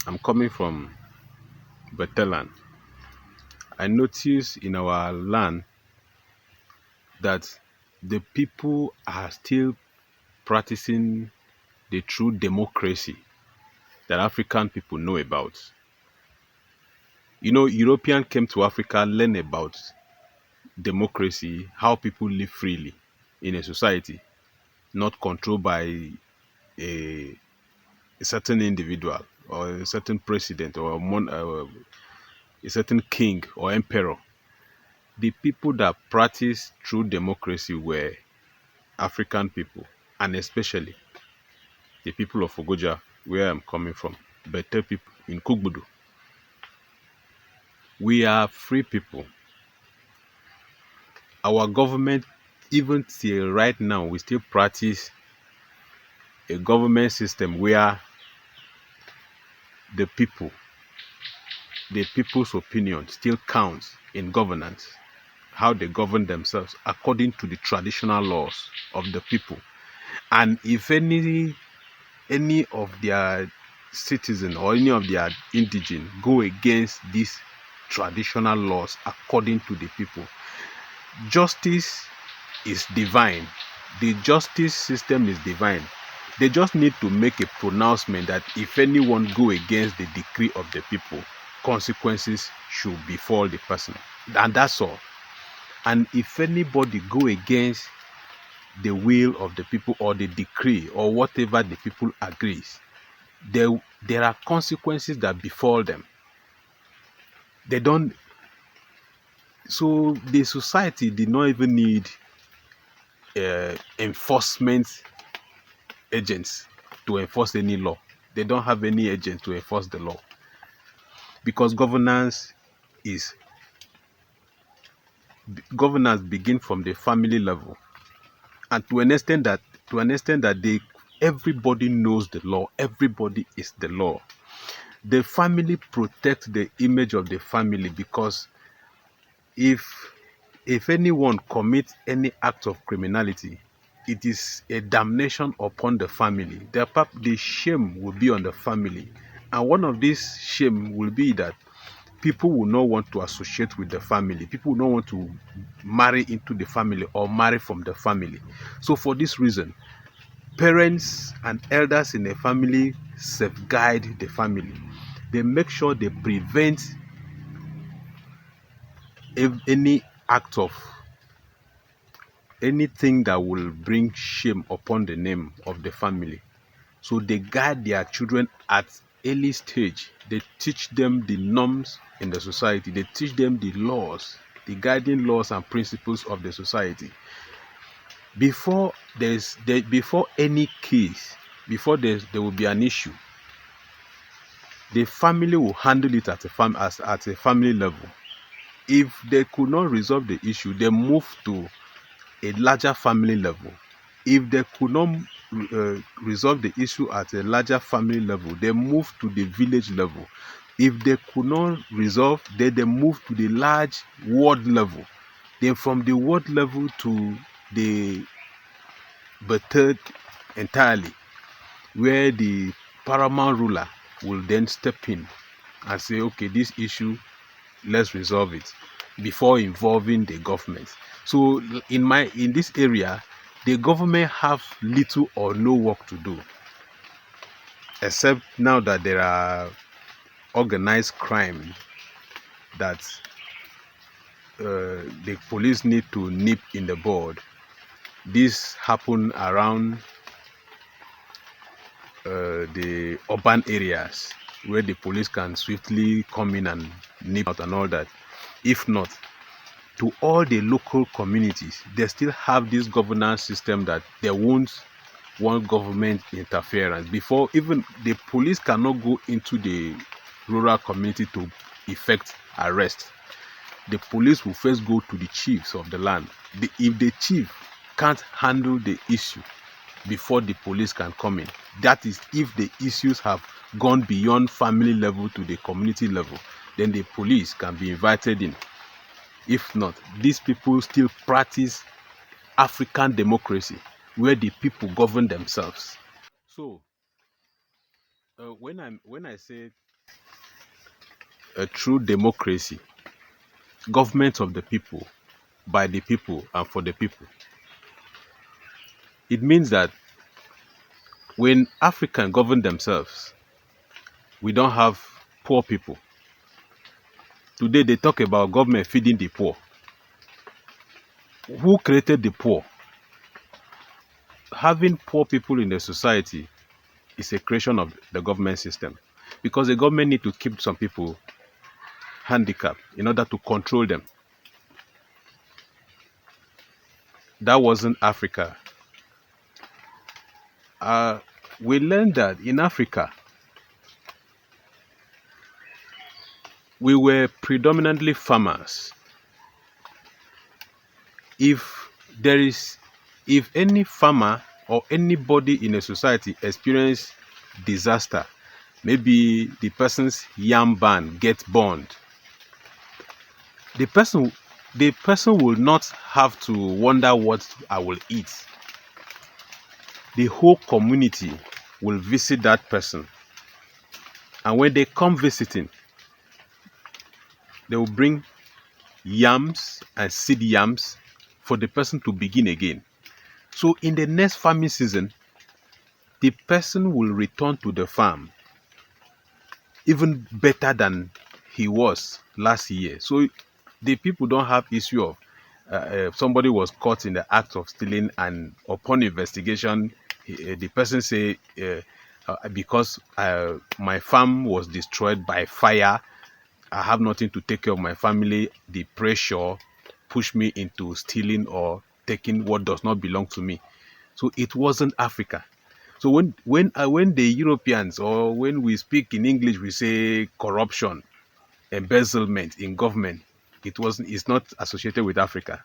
I'm coming from Bette. I notice in our land that the people are still practicing the true democracy that African people know about. European came to Africa, learn about democracy, how people live freely in a society, not controlled by a, a certain individual or a certain president or a certain king or emperor. The people that practice true democracy were African people, and especially the people of Ogoja, where I'm coming from, Bette people in Kugbudu. We are free people. Our government, even till right now, we still practice a government system where the people, the people's opinion still counts in governance, how they govern themselves according to the traditional laws of the people. And if any of their citizen or any of their indigene go against these traditional laws according to the people, justice is divine. The justice system is divine. They just need to make a pronouncement that if anyone go against the decree of the people, consequences should befall the person, and that's all. And if anybody go against the will of the people or the decree or whatever the people agrees, there there are consequences that befall them. They don't. So the society did not even need enforcement agents to enforce any law. They don't have any agent to enforce the law because is governance begin from the family level, and to an extent that they everybody knows the law. Everybody is the law. The family protects the image of the family because if anyone commits any act of criminality, it is a damnation upon the family. The shame will be on the family. And one of these shame will be that people will not want to associate with the family. People will not want to marry into the family or marry from the family. So for this reason, parents and elders in a family safeguard the family. They make sure they prevent any act of anything that will bring shame upon the name of the family. So they guide their children at early stage. They teach them the norms in the society. They teach them the laws, the guiding laws and principles of the society. Before any case, there will be an issue, the family will handle it at a family level. If they could not resolve the issue, they move to a larger family level. If they could not resolve the issue at a larger family level, they move to the village level. If they could not resolve, then they move to the large ward level. Then from the ward level to the third entirely, where the paramount ruler will then step in and say, okay, this issue, let's resolve it before involving the government. So in this area, the government have little or no work to do, except now that there are organized crime that the police need to nip in the bud. This happen around the urban areas where the police can swiftly come in and nip out and all that. If not, to all the local communities, they still have this governance system that they won't want government interference. Before even the police cannot go into the rural community to effect arrest. The police will first go to the chiefs of the land. If the chief can't handle the issue before the police can come in, that is if the issues have gone beyond family level to the community level, then the police can be invited in. If not, these people still practice African democracy where the people govern themselves. So when I say a true democracy, government of the people, by the people, and for the people. It means that when Africans govern themselves, we don't have poor people. Today they talk about government feeding the poor. Who created the poor? Having poor people in the society is a creation of the government system, because the government need to keep some people handicapped in order to control them. That wasn't Africa. We learned that in Africa, we were predominantly farmers. If any farmer or anybody in a society experience disaster, maybe the person's yam barn gets burned, the person will not have to wonder what I will eat. The whole community will visit that person, and when they come visiting, they will bring yams and seed yams for the person to begin again. So in the next farming season, the person will return to the farm even better than he was last year. So the people don't have issue of somebody was caught in the act of stealing, and upon investigation, the person say, because my farm was destroyed by fire, I have nothing to take care of my family. The pressure pushed me into stealing or taking what does not belong to me. So it wasn't Africa. So when the Europeans, or when we speak in English, we say corruption, embezzlement in government, it's not associated with Africa.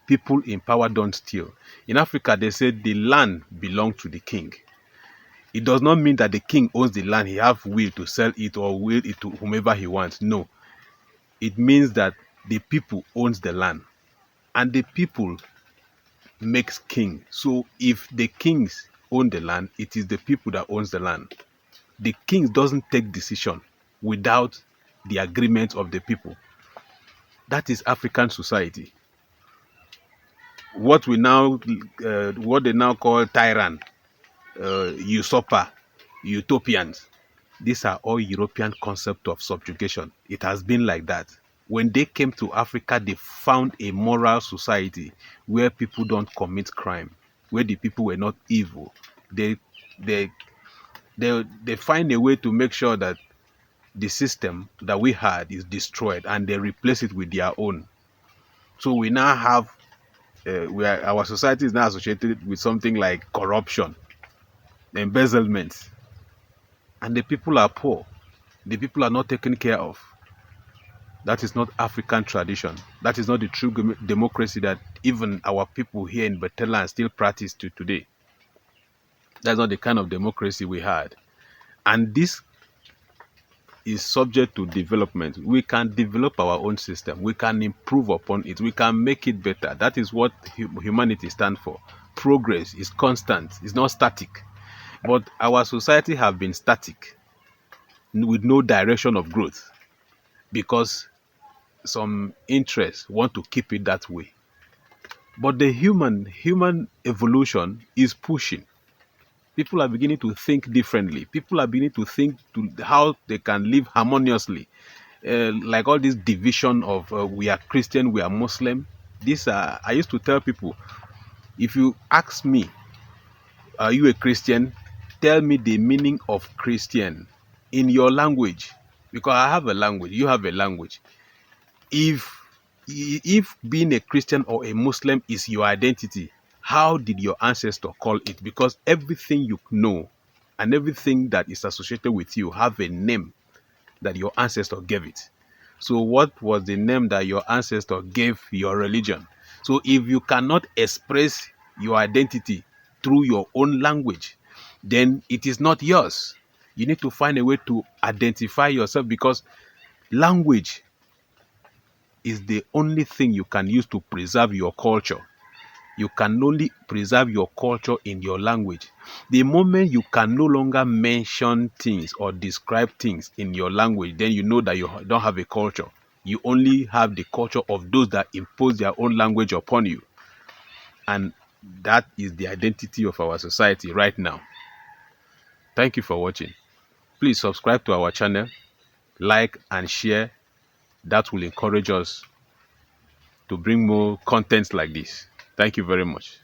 People in power don't steal. In Africa, they say the land belongs to the king. It does not mean that the king owns the land. He have will to sell it or will it to whomever he wants. No. It means that the people owns the land, and the people makes king. So if the kings own the land, it is the people that owns the land. The king doesn't take decision without the agreement of the people. That is African society. What they now call tyrant, usurper, utopians, these are all European concept of subjugation. It has been like that. When they came to Africa, they found a moral society where people don't commit crime, where the people were not evil. They find a way to make sure that the system that we had is destroyed, and they replace it with their own. So we now have our society is now associated with something like corruption, embezzlement, and the people are poor. The people are not taken care of. That is not African tradition. That is not the true democracy that even our people here in Bette still practice to today. That's not the kind of democracy we had. And this is subject to development. We can develop our own system. We can improve upon it. We can make it better. That is what humanity stands for. Progress is constant. It's not static. But our society have been static with no direction of growth, because some interests want to keep it that way. But the human evolution is pushing. People are beginning to think differently. People are beginning to think to how they can live harmoniously. Like all this division of we are Christian, we are Muslim. I used to tell people, if you ask me, are you a Christian? Tell me the meaning of Christian in your language, because I have a language, you have a language. If being a Christian or a Muslim is your identity, how did your ancestor call it? Because everything you know and everything that is associated with you have a name that your ancestor gave it. So what was the name that your ancestor gave your religion? So if you cannot express your identity through your own language, then it is not yours. You need to find a way to identify yourself, because language is the only thing you can use to preserve your culture. You can only preserve your culture in your language. The moment you can no longer mention things or describe things in your language, then you know that you don't have a culture. You only have the culture of those that impose their own language upon you. And that is the identity of our society right now. Thank you for watching. Please subscribe to our channel, like and share. That will encourage us to bring more content like this. Thank you very much.